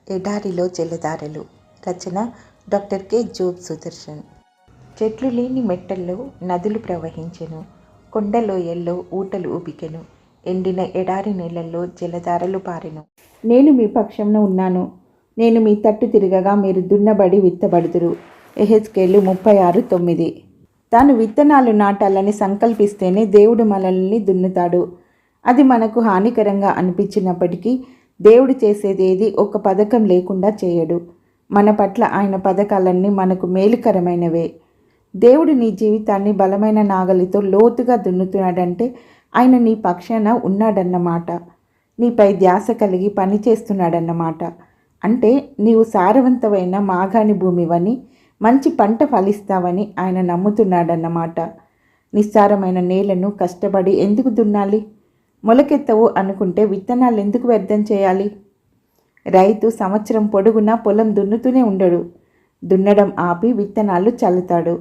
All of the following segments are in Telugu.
ఎడారిలో జలధారలు. రచన డాక్టర్ కె. జోబ్ సుదర్శన్. చెట్లు లేని మెట్టల్లో నదులు ప్రవహించెను, కొండలోయల్లో ఊటలు ఉబికెను, ఎండిన ఎడారి నేలల్లో జలధారలు పారెను. నేను మీ పక్షంన ఉన్నాను, నేను మీ తట్టు తిరగగా మీరు దున్నబడి విత్తబడుదురు. యెహెజ్కేలు 36:9. తాను విత్తనాలు నాటాలని సంకల్పిస్తేనే దేవుడు మనల్ని దున్నుతాడు. అది మనకు హానికరంగా అనిపించినప్పటికీ దేవుడు చేసేదేది ఒక పథకం లేకుండా చేయడు. మన పట్ల ఆయన పథకాలన్నీ మనకు మేలుకరమైనవే. దేవుడు నీ జీవితాన్ని బలమైన నాగలితో లోతుగా దున్నుతున్నాడంటే ఆయన నీ పక్షాన ఉన్నాడన్నమాట. నీపై ధ్యాస కలిగి పని చేస్తున్నాడన్నమాట. అంటే నీవు సారవంతమైన మాగాణి భూమివని, మంచి పంట ఫలిస్తావని ఆయన నమ్ముతున్నాడన్నమాట. నిస్సారమైన నేలను కష్టపడి ఎందుకు దున్నాలి? మొలకెత్తవు అనుకుంటే విత్తనాలు ఎందుకు వ్యర్థం చేయాలి? రైతు సంవత్సరం పొడుగునా పొలం దున్నుతూనే ఉండడు. దున్నడం ఆపి విత్తనాలు చల్లుతాడు,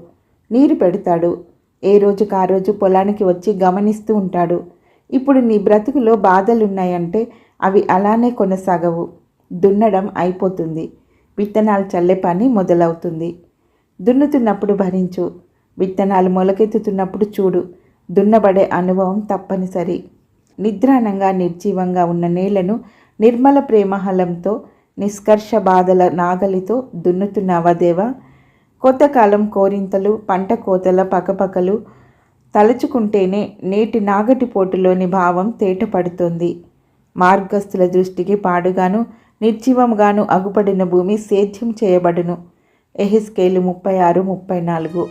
నీరు పెడతాడు. ఏ రోజుకు ఆ రోజు పొలానికి వచ్చి గమనిస్తూ ఉంటాడు. ఇప్పుడు నీ బ్రతుకులో బాధలున్నాయంటే అవి అలానే కొనసాగవు. దున్నడం అయిపోతుంది, విత్తనాలు చల్లే పని మొదలవుతుంది. దున్నుతున్నప్పుడు భరించు, విత్తనాలు మొలకెత్తుతున్నప్పుడు చూడు. దున్నబడే అనుభవం తప్పనిసరి. నిద్రాణంగా నిర్జీవంగా ఉన్న నేలను నిర్మల ప్రేమహలంతో, నిష్కర్ష బాధల నాగలితో దున్నుతున్నావా దేవా? కోతకాలం కోరింతలు, పంట కోతల పకపకలు తలుచుకుంటేనే నేటి నాగటి పోటులోని భావం తేటపడుతోంది. మార్గస్థుల దృష్టికి పాడుగాను నిర్జీవంగాను అగుపడిన భూమి సేద్యం చేయబడును. యెహెజ్కేలు 36:34.